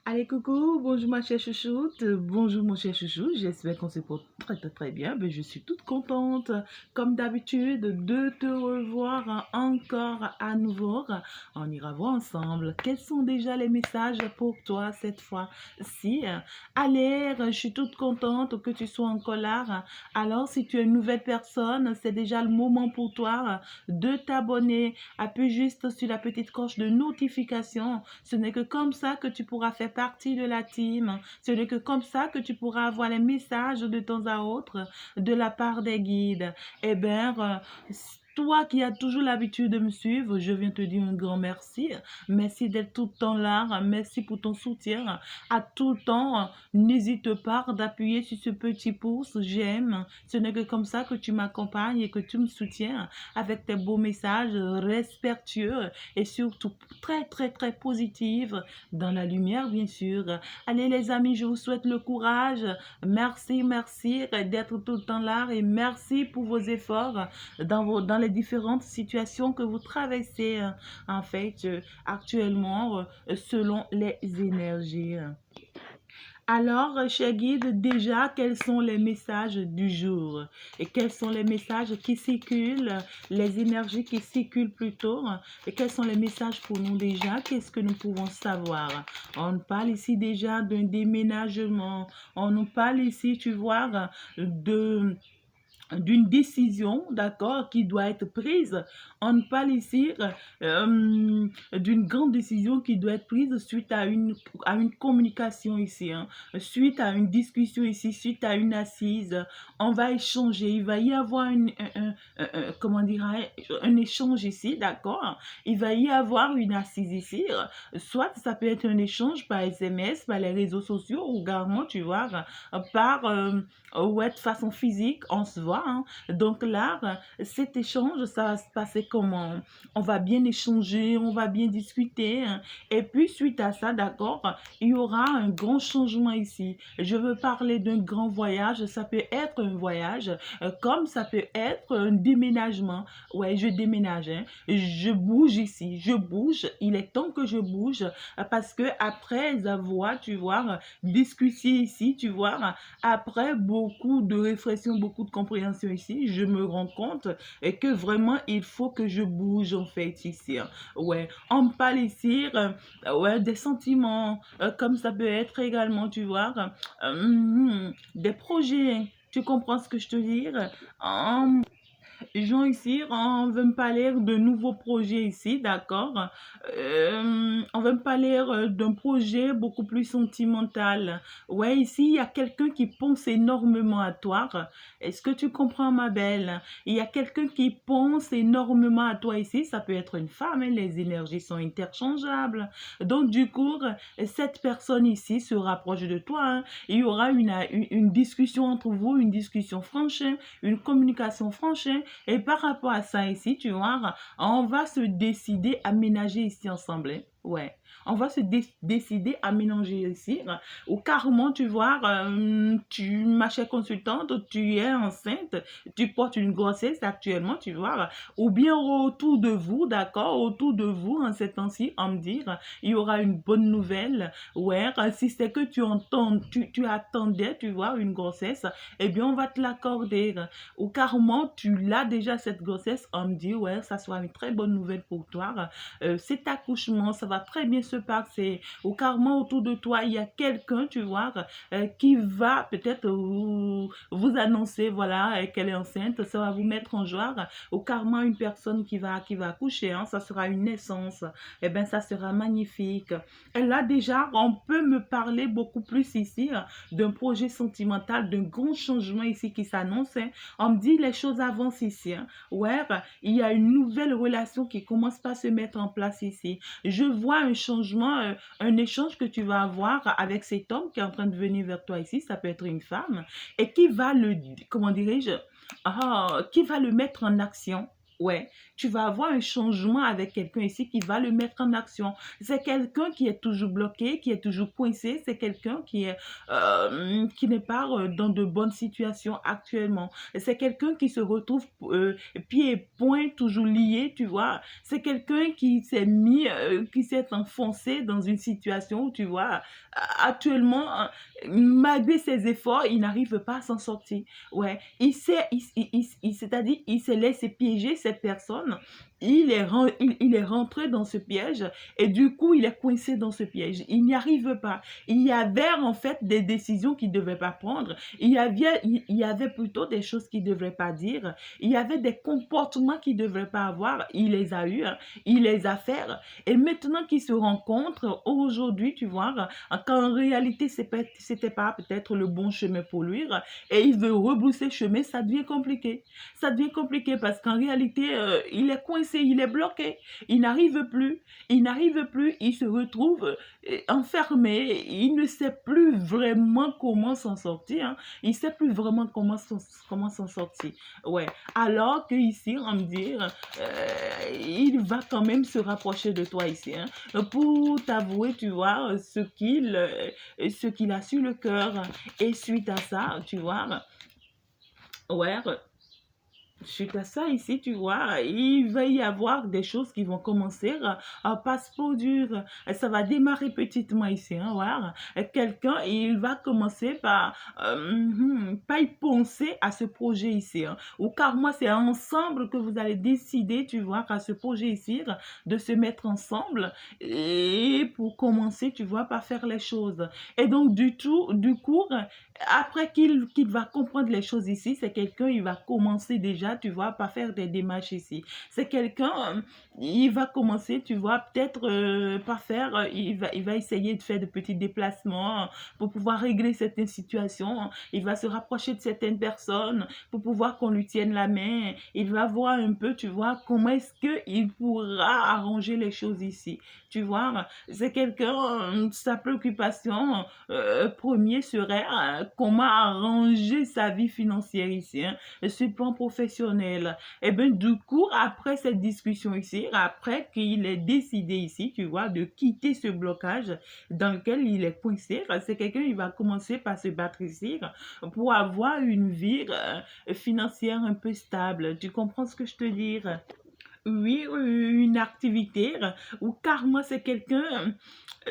Allez, coucou, bonjour ma chère chouchoute, bonjour mon cher chouchou, j'espère qu'on se porte très bien. Je suis toute contente, comme d'habitude, de te revoir encore à nouveau. On ira voir ensemble quels sont déjà les messages pour toi cette fois-ci. Allez, je suis toute contente que tu sois encore là. Alors, si tu es une nouvelle personne, c'est déjà le moment pour toi de t'abonner. Appuie juste sur la petite cloche de notification. Ce n'est que comme ça que tu pourras faire partie de la team. Ce n'est que comme ça que tu pourras avoir les messages de temps à autre de la part des guides. Eh bien, toi qui as toujours l'habitude de me suivre, je viens te dire un grand merci. Merci d'être tout le temps là. Merci pour ton soutien. À tout le temps, n'hésite pas d'appuyer sur ce petit pouce j'aime. Ce n'est que comme ça que tu m'accompagnes et que tu me soutiens avec tes beaux messages respectueux et surtout très positifs dans la lumière, bien sûr. Allez les amis, je vous souhaite le courage. Merci d'être tout le temps là et merci pour vos efforts dans les différentes situations que vous traversez en fait actuellement selon les énergies. Alors, cher guide, déjà, quels sont les messages du jour? Et quels sont les messages qui circulent, les énergies qui circulent plutôt? Et quels sont les messages pour nous déjà? Qu'est-ce que nous pouvons savoir? On parle ici déjà d'un déménagement. On nous parle ici, tu vois, de d'une décision, d'accord, qui doit être prise. On parle ici d'une grande décision qui doit être prise suite à une communication ici, hein, suite à une discussion ici, suite à une assise. On va échanger, il va y avoir comment dirais-je, un échange ici, d'accord. Il va y avoir une assise ici, soit ça peut être un échange par SMS, par les réseaux sociaux, ou également, tu vois, par ouais, de façon physique, on se voit. Hein. Donc là, cet échange, ça va se passer comment? On va bien échanger, on va bien discuter. Hein. Et puis, suite à ça, d'accord, il y aura un grand changement ici. Je veux parler d'un grand voyage. Ça peut être un voyage, comme ça peut être un déménagement. Ouais, je déménage. Hein. Je bouge ici. Je bouge. Il est temps que je bouge parce que après avoir, tu vois, discuté ici, tu vois, après beaucoup de réflexion, beaucoup de compréhension ici, je me rends compte que vraiment il faut que je bouge en fait ici. Hein. Ouais, on me parle ici ouais, des sentiments, comme ça peut être également, tu vois, des projets. Tu comprends ce que je te dis? Jean ici, on veut me parler de nouveaux projets ici, d'accord? On veut me parler d'un projet beaucoup plus sentimental. Ouais, ici, il y a quelqu'un qui pense énormément à toi. Est-ce que tu comprends, ma belle? Il y a quelqu'un qui pense énormément à toi ici. Ça peut être une femme, hein, les énergies sont interchangeables. Donc, du coup, cette personne ici se rapproche de toi. Hein. Il y aura une discussion entre vous, une discussion franche, hein, une communication franche. Hein. Et par rapport à ça ici, tu vois, on va se décider à ménager ici ensemble. Hein. Ouais, on va se décider à mélanger ici. Ou carrément, tu vois, ma chère consultante, tu es enceinte, tu portes une grossesse actuellement, tu vois. Ou bien autour de vous, d'accord, autour de vous, en ces temps-ci, on me dire, il y aura une bonne nouvelle. Ouais, si c'est que tu attendais, tu vois, une grossesse, eh bien, on va te l'accorder. Ou carrément, tu l'as déjà cette grossesse, on me dit, ouais, ça sera une très bonne nouvelle pour toi. Cet accouchement, ça va très bien se passer. Ou carrément, autour de toi, il y a quelqu'un, tu vois, qui va peut-être vous annoncer, voilà, qu'elle est enceinte. Ça va vous mettre en joie. Ou carrément, une personne qui va accoucher, hein, ça sera une naissance. Eh bien, ça sera magnifique. Et là, déjà, on peut me parler beaucoup plus ici d'un projet sentimental, d'un grand changement ici qui s'annonce. Hein. On me dit les choses avancent ici. Hein. Ouais, il y a une nouvelle relation qui commence pas à se mettre en place ici. Je vois un changement, un échange que tu vas avoir avec cet homme qui est en train de venir vers toi ici. Ça peut être une femme et qui va comment dirais-je, qui va le mettre en action. Ouais, tu vas avoir un changement avec quelqu'un ici qui va le mettre en action. C'est quelqu'un qui est toujours bloqué, qui est toujours coincé. C'est quelqu'un qui n'est pas dans de bonnes situations actuellement. C'est quelqu'un qui se retrouve pieds et poings toujours liés, tu vois. C'est quelqu'un qui s'est qui s'est enfoncé dans une situation où, tu vois, actuellement, malgré ses efforts, il n'arrive pas à s'en sortir. Ouais, c'est-à-dire, il se laisse piéger cette personne. Il est rentré dans ce piège et du coup, il est coincé dans ce piège. Il n'y arrive pas. Il y avait en fait des décisions qu'il ne devait pas prendre. Il y avait plutôt des choses qu'il ne devrait pas dire. Il y avait des comportements qu'il ne devrait pas avoir. Il les a eus, hein. Il les a fait. Et maintenant qu'ils se rencontrent, aujourd'hui, tu vois, qu'en réalité, c'était pas peut-être le bon chemin pour lui, et il veut rebrousser chemin, ça devient compliqué. Ça devient compliqué parce qu'en réalité, il est coincé, il est bloqué. Il n'arrive plus. Il n'arrive plus. Il se retrouve enfermé. Il ne sait plus vraiment comment s'en sortir, hein. Il ne sait plus vraiment comment s'en sortir. Ouais. Alors que ici, on me dit, il va quand même se rapprocher de toi ici, hein, pour t'avouer, tu vois, ce qu'il a sur le cœur. Et suite à ça, tu vois, ouais, suite à ça, ici, tu vois, il va y avoir des choses qui vont commencer à pas se produire. Ça va démarrer petitement ici, hein, voilà. Quelqu'un, il va commencer par pas y penser à ce projet ici, hein. Ou car moi, c'est ensemble que vous allez décider, tu vois, à ce projet ici, de se mettre ensemble et pour commencer, tu vois, par faire les choses. Et donc, du coup, après qu'il va comprendre les choses ici, c'est quelqu'un, il va commencer déjà, tu vois, par faire des démarches ici. C'est quelqu'un, il va commencer, tu vois, peut-être par faire, il va essayer de faire de petits déplacements pour pouvoir régler certaines situations. Il va se rapprocher de certaines personnes pour pouvoir qu'on lui tienne la main. Il va voir un peu, tu vois, comment est-ce qu'il pourra arranger les choses ici. Tu vois, c'est quelqu'un, sa préoccupation premier serait comment arranger sa vie financière ici, hein, sur le plan professionnel. Et bien, du coup, après cette discussion ici, après qu'il ait décidé ici, tu vois, de quitter ce blocage dans lequel il est coincé, c'est quelqu'un, il va commencer par se battre ici pour avoir une vie financière un peu stable. Tu comprends ce que je te dis? Oui, une activité ou carrément c'est quelqu'un,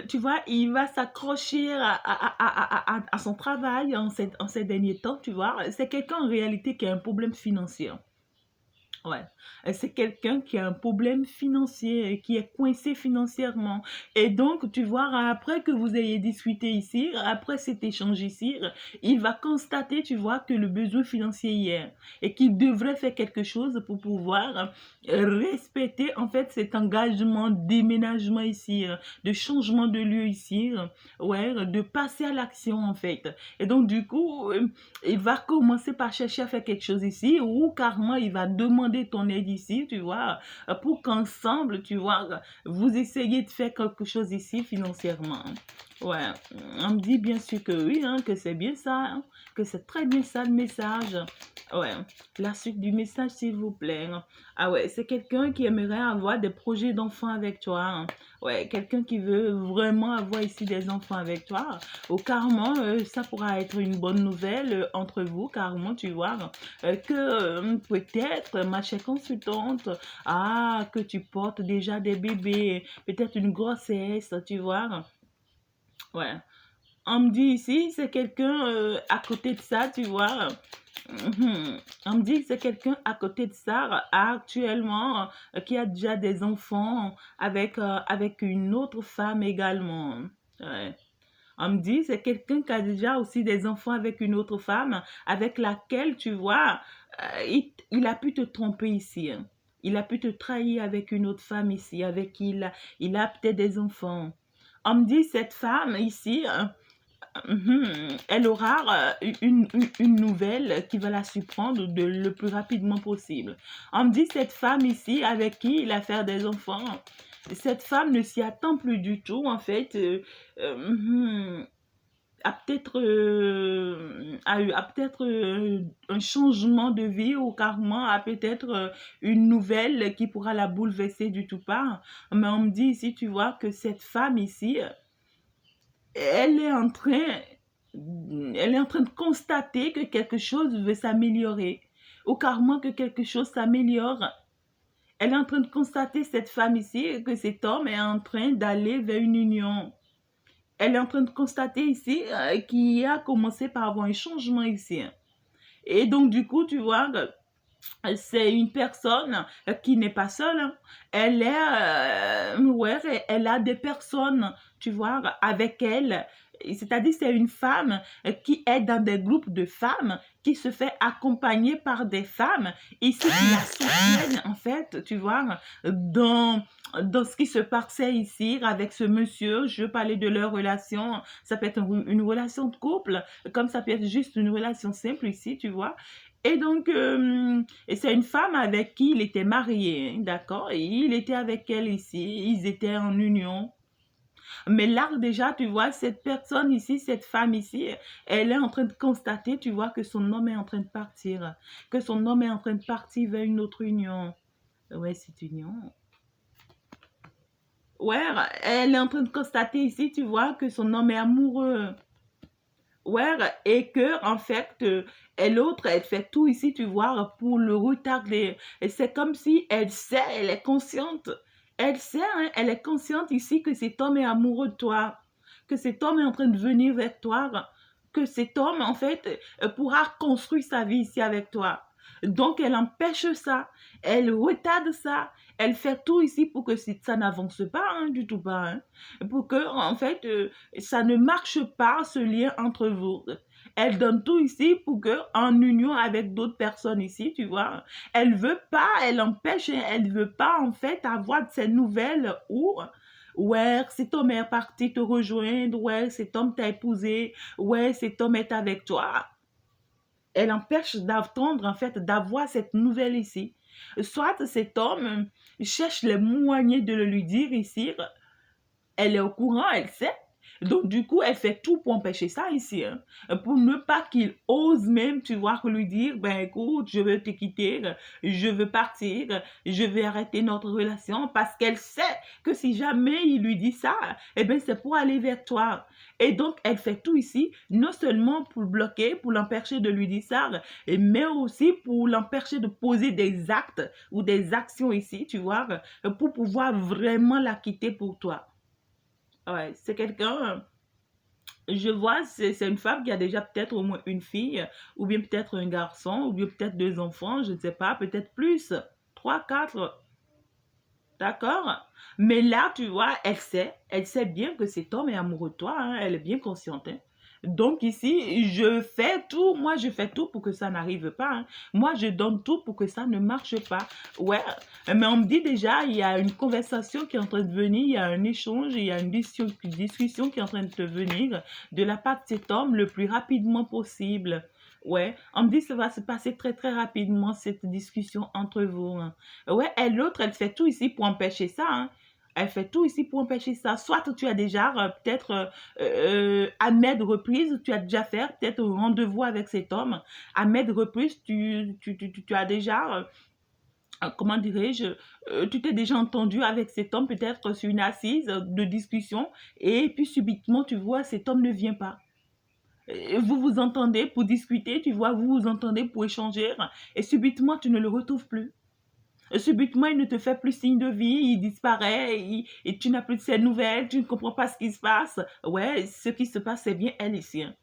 tu vois, il va s'accrocher à son travail en ces derniers temps, tu vois. C'est quelqu'un en réalité qui a un problème financier. Ouais, c'est quelqu'un qui a un problème financier, qui est coincé financièrement. Et donc, tu vois, après que vous ayez discuté ici, après cet échange ici, il va constater, tu vois, que le besoin financier y est et qu'il devrait faire quelque chose pour pouvoir respecter, en fait, cet engagement de déménagement ici, de changement de lieu ici, ouais, de passer à l'action, en fait. Et donc, du coup, il va commencer par chercher à faire quelque chose ici ou carrément il va demander ton aide ici, tu vois, pour qu'ensemble, tu vois, vous essayez de faire quelque chose ici financièrement. Ouais, on me dit bien sûr que oui, hein, que c'est bien ça, hein, que c'est très bien ça le message. Ouais, la suite du message s'il vous plaît. Ah ouais, c'est quelqu'un qui aimerait avoir des projets d'enfants avec toi, hein. Ouais, quelqu'un qui veut vraiment avoir ici des enfants avec toi. Ou carrément, ça pourra être une bonne nouvelle entre vous, carrément, tu vois, que peut-être, ma chère consultante, que tu portes déjà des bébés, peut-être une grossesse, tu vois. Ouais. On me dit ici, c'est quelqu'un à côté de ça, tu vois. On me dit que c'est quelqu'un à côté de ça, actuellement, qui a déjà des enfants avec une autre femme également. Ouais. On me dit, c'est quelqu'un qui a déjà aussi des enfants avec une autre femme, avec laquelle, tu vois, il a pu te tromper ici, hein. Il a pu te trahir avec une autre femme ici, avec qui il a peut-être des enfants. On me dit, cette femme ici, elle aura une nouvelle qui va la surprendre le plus rapidement possible. On me dit, cette femme ici, avec qui il a fait des enfants, cette femme ne s'y attend plus du tout, en fait. a peut-être un changement de vie ou carrément a peut-être une nouvelle qui pourra la bouleverser du tout pas. Mais on me dit ici, tu vois, que cette femme ici, elle est en train, elle est en train de constater que quelque chose veut s'améliorer ou carrément que quelque chose s'améliore. Elle est en train de constater, cette femme ici, que cet homme est en train d'aller vers une union. Elle est en train de constater ici qu'il a commencé par avoir un changement ici. Et donc, du coup, tu vois, c'est une personne qui n'est pas seule, hein. Elle est, ouais, elle a des personnes, tu vois, avec elle. C'est-à-dire, c'est une femme qui est dans des groupes de femmes, qui se fait accompagner par des femmes, ici qui la soutiennent, en fait, tu vois, dans ce qui se passait ici avec ce monsieur. Je veux parler de leur relation. Ça peut être une relation de couple, comme ça peut être juste une relation simple ici, tu vois. Et donc, et c'est une femme avec qui il était marié, hein, d'accord? Et il était avec elle ici, ils étaient en union. Mais là, déjà, tu vois, cette personne ici, cette femme ici, elle est en train de constater, tu vois, que son homme est en train de partir, que son homme est en train de partir vers une autre union. Ouais, cette union. Ouais, elle est en train de constater ici, tu vois, que son homme est amoureux. Ouais, et que en fait, l'autre, elle fait tout ici, tu vois, pour le retarder. Et c'est comme si elle sait, elle est consciente. Elle sait, hein, elle est consciente ici que cet homme est amoureux de toi, que cet homme est en train de venir vers toi, que cet homme, en fait, pourra construire sa vie ici avec toi. Donc, elle empêche ça, elle retarde ça, elle fait tout ici pour que ça n'avance pas, hein, du tout pas, hein. Pour que, en fait, ça ne marche pas, ce lien entre vous. Elle donne tout ici pour que, en union avec d'autres personnes ici, tu vois, elle veut pas, elle empêche, elle veut pas, en fait, avoir ces nouvelles où, ouais, cet homme est parti te rejoindre, ouais, cet homme t'a épousé, ouais, cet homme est avec toi. Elle empêche d'attendre, en fait, d'avoir cette nouvelle ici. Soit cet homme cherche les moyens de le lui dire ici, elle est au courant, elle sait. Donc, du coup, elle fait tout pour empêcher ça ici, hein. Pour ne pas qu'il ose même, tu vois, lui dire, ben écoute, je veux te quitter, je veux partir, je vais arrêter notre relation, parce qu'elle sait que si jamais il lui dit ça, eh ben c'est pour aller vers toi. Et donc, elle fait tout ici, non seulement pour le bloquer, pour l'empêcher de lui dire ça, mais aussi pour l'empêcher de poser des actes ou des actions ici, tu vois, pour pouvoir vraiment la quitter pour toi. Ouais, c'est quelqu'un, je vois, c'est une femme qui a déjà peut-être au moins une fille, ou bien peut-être un garçon, ou bien peut-être deux enfants, je ne sais pas, peut-être plus, trois, quatre, d'accord? Mais là, tu vois, elle sait bien que cet homme est amoureux de toi, hein, elle est bien consciente, hein. Donc ici, je fais tout, moi je fais tout pour que ça n'arrive pas, hein. Moi je donne tout pour que ça ne marche pas. Ouais, mais on me dit déjà, il y a une conversation qui est en train de venir, il y a un échange, il y a une discussion qui est en train de te venir de la part de cet homme le plus rapidement possible. Ouais, on me dit que ça va se passer très très rapidement cette discussion entre vous, hein. Ouais, et l'autre, elle fait tout ici pour empêcher ça, hein. Elle fait tout ici pour empêcher ça. Soit tu as déjà peut-être à maintes reprises, tu as déjà fait peut-être un rendez-vous avec cet homme. À maintes reprises, tu as déjà, comment dirais-je, tu t'es déjà entendu avec cet homme peut-être sur une assise de discussion et puis subitement, tu vois, cet homme ne vient pas. Vous vous entendez pour discuter, tu vois, vous vous entendez pour échanger et subitement, tu ne le retrouves plus. Subitement, il ne te fait plus signe de vie, il disparaît, et tu n'as plus de ses nouvelles, tu ne comprends pas ce qui se passe. Ouais, ce qui se passe, c'est bien elle ici, hein.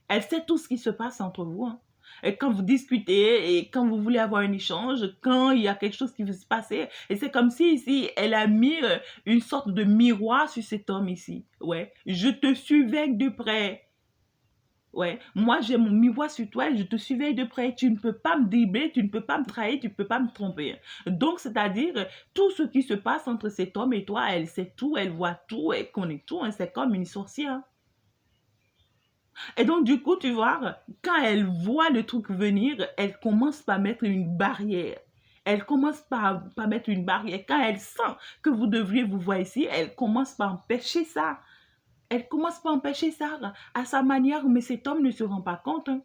Elle sait tout ce qui se passe entre vous, hein. Et quand vous discutez et quand vous voulez avoir un échange, quand il y a quelque chose qui veut se passer, et c'est comme si ici, elle a mis une sorte de miroir sur cet homme ici. Ouais, je te surveille de près. Ouais, moi j'ai mon miroir sur toi et je te surveille de près. Tu ne peux pas me dribbler, tu ne peux pas me trahir, tu ne peux pas me tromper. Donc, c'est-à-dire, tout ce qui se passe entre cet homme et toi, elle sait tout, elle voit tout, elle connaît tout, hein. C'est comme une sorcière. Et donc, du coup, tu vois, quand elle voit le truc venir, elle commence par mettre une barrière. Elle commence par mettre une barrière. Quand elle sent que vous devriez vous voir ici, elle commence par empêcher ça. Elle commence par empêcher ça à sa manière, mais cet homme ne se rend pas compte. Hein.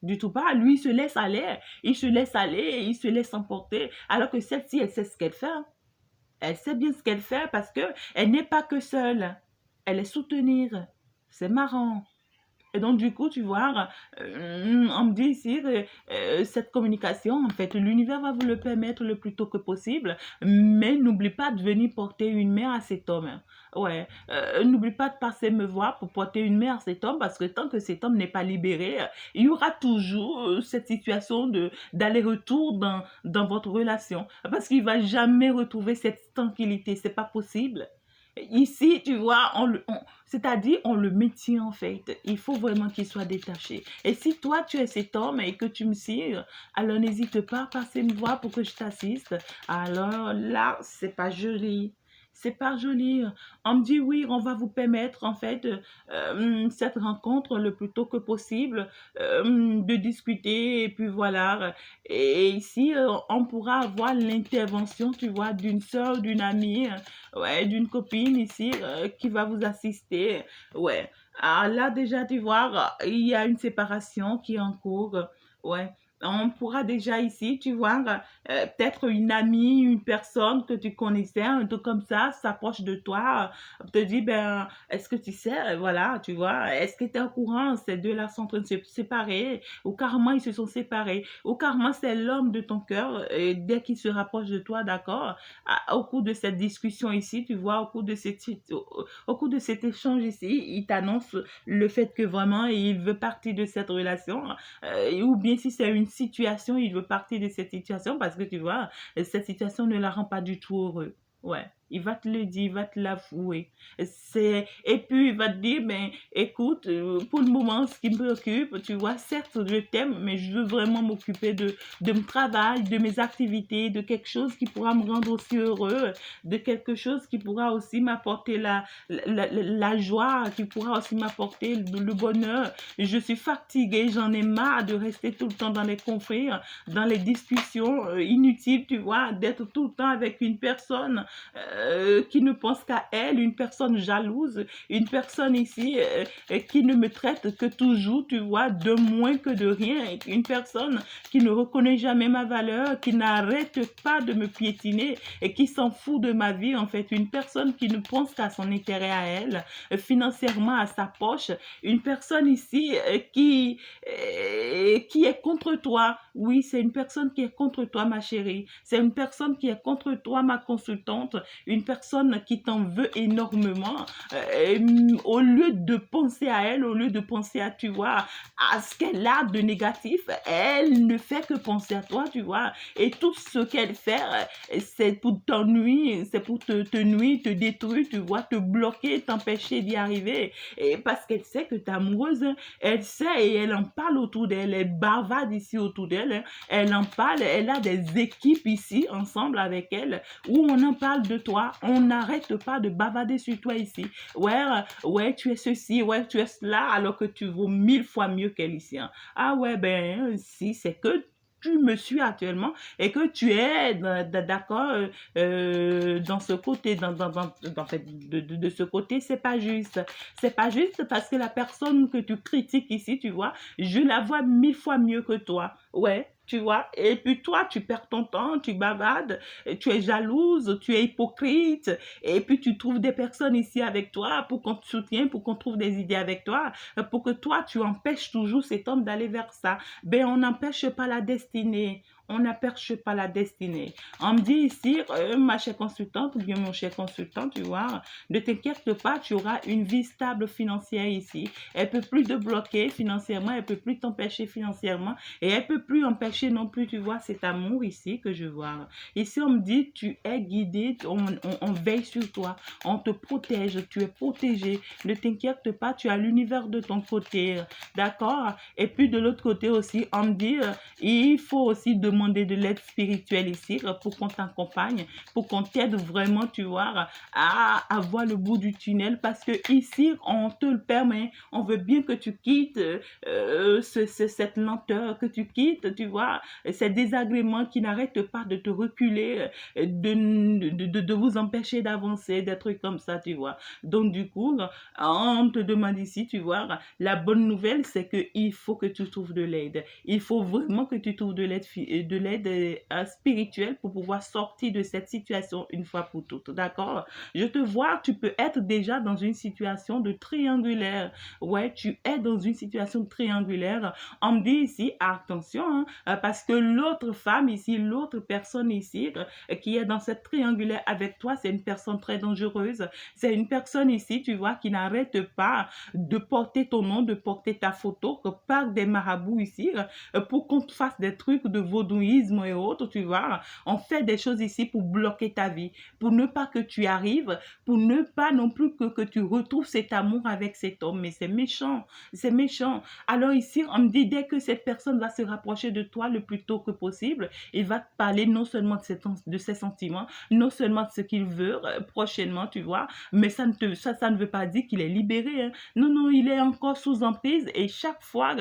Du tout pas. Lui, il se laisse aller. Il se laisse aller, il se laisse emporter. Alors que celle-ci, elle sait ce qu'elle fait. Hein. Elle sait bien ce qu'elle fait parce que elle n'est pas que seule. Elle est soutenir. C'est marrant. Et donc, du coup, tu vois, on me dit ici, cette communication, en fait, l'univers va vous le permettre le plus tôt que possible, mais n'oublie pas de venir porter une main à cet homme. Ouais, n'oublie pas de passer me voir pour porter une main à cet homme, parce que tant que cet homme n'est pas libéré, il y aura toujours cette situation de d'aller-retour dans votre relation, parce qu'il va jamais retrouver cette tranquillité, c'est pas possible. Ici, tu vois, c'est-à-dire on le maintient en fait. Il faut vraiment qu'il soit détaché. Et si toi, tu es cet homme et que tu me signes, alors n'hésite pas à passer me voir pour que je t'assiste. Alors là, c'est pas joli. C'est pas joli. On me dit oui, on va vous permettre en fait cette rencontre le plus tôt que possible, de discuter et puis voilà. Et ici, on pourra avoir l'intervention, tu vois, d'une soeur, d'une amie, ouais, d'une copine ici qui va vous assister. Ouais. Ah, là, déjà, tu vois, il y a une séparation qui est en cours. Ouais. On pourra déjà ici, tu vois, peut-être une amie, une personne que tu connaissais, un truc comme ça, s'approche de toi, te dit, ben, est-ce que tu sais, voilà, tu vois, est-ce que tu es au courant, ces deux-là sont en train de se séparer, ou carrément ils se sont séparés, ou carrément c'est l'homme de ton cœur, et dès qu'il se rapproche de toi, d'accord, au cours de cette discussion ici, tu vois, au cours de cet échange ici, il t'annonce le fait que vraiment il veut partir de cette relation, ou bien si c'est une situation, il veut partir de cette situation parce que tu vois, cette situation ne la rend pas du tout heureux. Ouais. Il va te le dire, il va te l'avouer. Et puis il va te dire, ben, écoute, pour le moment, ce qui me préoccupe, tu vois, certes, je t'aime, mais je veux vraiment m'occuper de mon travail, de mes activités, de quelque chose qui pourra me rendre aussi heureux, de quelque chose qui pourra aussi m'apporter la joie, qui pourra aussi m'apporter le bonheur. Je suis fatiguée, j'en ai marre de rester tout le temps dans les conflits, dans les discussions inutiles, tu vois, d'être tout le temps avec une personne qui ne pense qu'à elle, une personne jalouse, une personne ici qui ne me traite que toujours, tu vois, de moins que de rien, une personne qui ne reconnaît jamais ma valeur, qui n'arrête pas de me piétiner et qui s'en fout de ma vie, en fait, une personne qui ne pense qu'à son intérêt à elle, financièrement à sa poche, une personne ici qui est contre toi. Oui, c'est une personne qui est contre toi, ma chérie. C'est une personne qui est contre toi, ma consultante. Une personne qui t'en veut énormément. Au lieu de penser à elle, au lieu de penser à, tu vois, à ce qu'elle a de négatif, elle ne fait que penser à toi, tu vois. Et tout ce qu'elle fait, c'est pour t'ennuyer, c'est pour te nuire, te détruire, tu vois, te bloquer, t'empêcher d'y arriver. Et parce qu'elle sait que tu es amoureuse, hein. Elle sait et elle en parle autour d'elle, elle bavarde ici autour d'elle, hein. Elle en parle, elle a des équipes ici ensemble avec elle où on en parle de toi, on n'arrête pas de bavarder sur toi ici. Ouais, ouais, tu es ceci, ouais, tu es cela, alors que tu vaux 1000 fois mieux qu'elle ici. Hein. Ah ouais, ben, si, c'est que tu me suis actuellement et que tu es d'accord dans ce côté, en fait, de ce côté, c'est pas juste. C'est pas juste parce que la personne que tu critiques ici, tu vois, je la vois 1000 fois mieux que toi. Ouais. Tu vois, et puis toi, tu perds ton temps, tu bavardes, tu es jalouse, tu es hypocrite, et puis tu trouves des personnes ici avec toi pour qu'on te soutienne, pour qu'on trouve des idées avec toi, pour que toi, tu empêches toujours cet homme d'aller vers ça. Ben, on n'empêche pas la destinée. On n'aperçoit pas la destinée. On me dit ici, ma chère consultante, ou bien mon cher consultant, tu vois, ne t'inquiète pas, tu auras une vie stable financière ici. Elle peut plus te bloquer financièrement, elle peut plus t'empêcher financièrement, et elle peut plus empêcher non plus, tu vois, cet amour ici que je vois. Ici, on me dit, tu es guidé, on veille sur toi, on te protège, tu es protégé. Ne t'inquiète pas, tu as l'univers de ton côté, d'accord? Et puis de l'autre côté aussi, on me dit, il faut aussi demander demander de l'aide spirituelle ici pour qu'on t'accompagne, pour qu'on t'aide vraiment, tu vois, à voir le bout du tunnel parce que ici, on te le permet. On veut bien que tu quittes cette lenteur, que tu quittes, tu vois, ces désagréments qui n'arrêtent pas de te reculer, de vous empêcher d'avancer, des trucs comme ça, tu vois. Donc, du coup, on te demande ici, tu vois, la bonne nouvelle, c'est qu'il faut que tu trouves de l'aide. Il faut vraiment que tu trouves de l'aide spirituelle pour pouvoir sortir de cette situation une fois pour toutes, d'accord? Je te vois, tu peux être déjà dans une situation de triangulaire. Ouais, tu es dans une situation triangulaire. On me dit ici, attention, hein, parce que l'autre femme ici, l'autre personne ici, qui est dans cette triangulaire avec toi, c'est une personne très dangereuse. C'est une personne ici, tu vois, qui n'arrête pas de porter ton nom, de porter ta photo, par des marabouts ici, pour qu'on te fasse des trucs de vaudouisme et autres, tu vois. On fait des choses ici pour bloquer ta vie, pour ne pas que tu arrives, pour ne pas non plus que tu retrouves cet amour avec cet homme. Mais c'est méchant, c'est méchant. Alors ici, on me dit, dès que cette personne va se rapprocher de toi le plus tôt que possible, il va te parler non seulement de ses sentiments, non seulement de ce qu'il veut prochainement, tu vois, mais ça ne veut pas dire qu'il est libéré. Hein. Non, non, il est encore sous emprise et chaque fois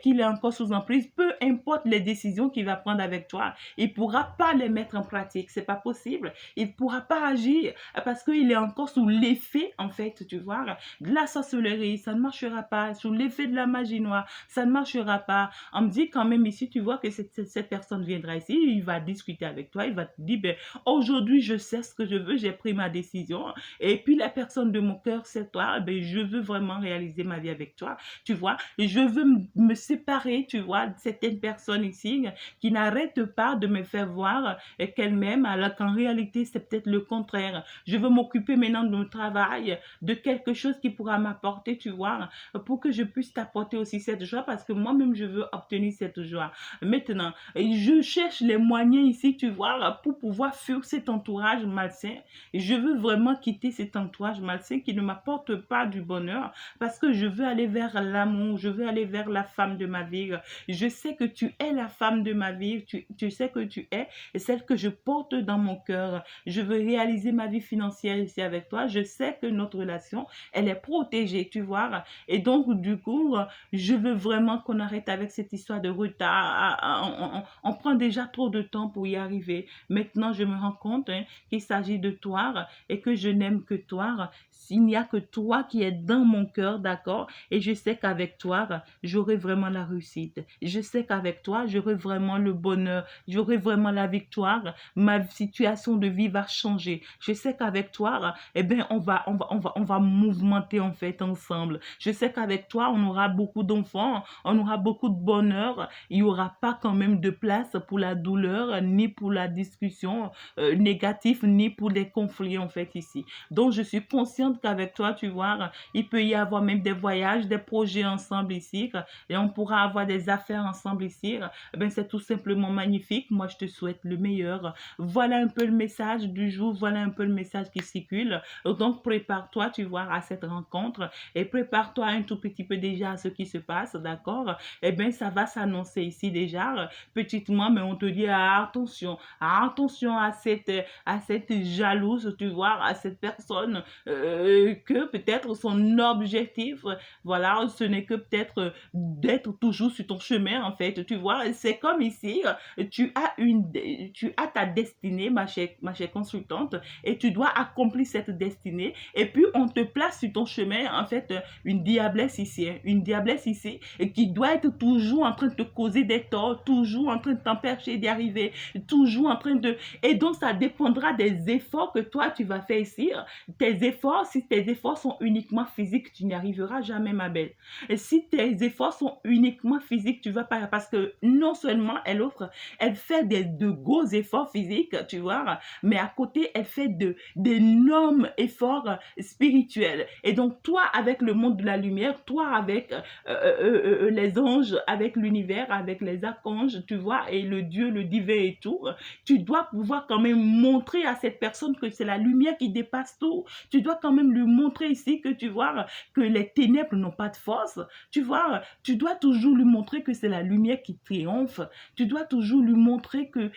qu'il est encore sous emprise, peu importe les décisions qu'il va prendre avec toi, il ne pourra pas les mettre en pratique. C'est pas possible. Il ne pourra pas agir parce qu'il est encore sous l'effet, en fait, tu vois, de la sorcellerie. Ça ne marchera pas. Sous l'effet de la magie noire, ça ne marchera pas. On me dit quand même ici, tu vois que cette personne viendra ici, il va discuter avec toi, il va te dire, ben, aujourd'hui, je sais ce que je veux, j'ai pris ma décision. Et puis, la personne de mon cœur, c'est toi. Ben, je veux vraiment réaliser ma vie avec toi, tu vois. Je veux me séparer, tu vois, de certaines personnes ici qui n'arrêtent pas de me faire voir qu'elles m'aiment, alors qu'en réalité, c'est peut-être le contraire. Je veux m'occuper maintenant de mon travail, de quelque chose qui pourra m'apporter, tu vois, pour que je puisse t'apporter aussi cette joie, parce que moi-même, je veux obtenir cette joie. Maintenant, je cherche les moyens ici, tu vois, pour pouvoir fuir cet entourage malsain. Je veux vraiment quitter cet entourage malsain qui ne m'apporte pas du bonheur, parce que je veux aller vers l'amour, je veux aller vers la femme de ma vie. Je sais que tu es la femme de ma vie, tu sais que tu es celle que je porte dans mon cœur. Je veux réaliser ma vie financière ici avec toi. Je sais que notre relation, elle est protégée, tu vois. Et donc, du coup, je veux vraiment qu'on arrête avec cette histoire de retard. On prend déjà trop de temps pour y arriver. Maintenant, je me rends compte qu'il s'agit de toi et que je n'aime que toi. Il n'y a que toi qui es dans mon cœur, d'accord? Et je sais qu'avec toi, j'aurai vraiment la réussite. Je sais qu'avec toi, j'aurai vraiment le bonheur. J'aurai vraiment la victoire. Ma situation de vie va changer. Je sais qu'avec toi, eh bien, on va mouvementer en fait ensemble. Je sais qu'avec toi, on aura beaucoup d'enfants, on aura beaucoup de bonheur. Il n'y aura pas quand même de place pour la douleur, ni pour la discussion négative, ni pour les conflits en fait ici. Donc, je suis consciente qu'avec toi, tu vois, il peut y avoir même des voyages, des projets ensemble ici, et on pourra avoir des affaires ensemble ici. Ben, c'est tout simplement magnifique. Moi, je te souhaite le meilleur. Voilà un peu le message du jour, voilà un peu le message qui circule. Donc, prépare-toi, tu vois, à cette rencontre et prépare-toi un tout petit peu déjà à ce qui se passe, d'accord? Eh bien, ça va s'annoncer ici déjà, petitement, mais on te dit attention à cette jalouse, tu vois, à cette personne que peut-être son objectif, voilà, ce n'est que peut-être d'être toujours sur ton chemin, en fait, tu vois, c'est comme ici, tu as ta destinée, ma chère consultante, et tu dois accomplir cette destinée, et puis on te place sur ton chemin, en fait, une diablesse ici, hein, une diablesse ici, qui doit être toujours en train de te causer des torts, toujours en train de t'empêcher d'y arriver, toujours en train de... Et donc, ça dépendra des efforts que toi, tu vas faire ici. Tes efforts, si tes efforts sont uniquement physiques, tu n'y arriveras jamais, ma belle. Et si tes efforts sont uniquement physiques, tu vas pas... Parce que non seulement elle fait de gros efforts physiques, tu vois, mais à côté, elle fait d'énormes efforts spirituels. Et donc, toi, avec le monde de la lumière, toi, avec les anges, avec l'univers, avec les archanges, tu vois, et le Dieu, le divin et tout, tu dois pouvoir quand même montrer à cette personne que c'est la lumière qui dépasse tout. Tu dois quand quand même lui montrer ici que tu vois que les ténèbres n'ont pas de force. Tu vois, tu dois toujours lui montrer que c'est la lumière qui triomphe. Tu dois toujours lui montrer que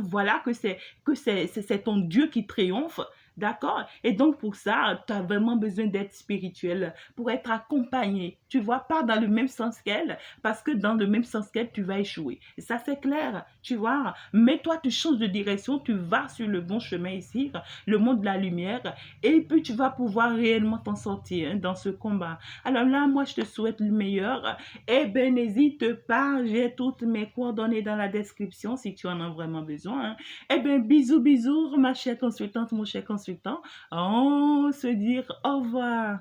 voilà, c'est ton Dieu qui triomphe. D'accord? Et donc, pour ça, tu as vraiment besoin d'être spirituel, pour être accompagné. Tu vois, pas dans le même sens qu'elle, parce que dans le même sens qu'elle, tu vas échouer. Et ça, c'est clair. Tu vois? Mais toi, tu changes de direction, tu vas sur le bon chemin ici, le monde de la lumière, et puis tu vas pouvoir réellement t'en sortir, hein, dans ce combat. Alors là, moi, je te souhaite le meilleur. Eh bien, n'hésite pas, j'ai toutes mes coordonnées dans la description si tu en as vraiment besoin, hein. Eh bien, bisous, bisous, ma chère consultante, mon cher consultant. On se dit au revoir.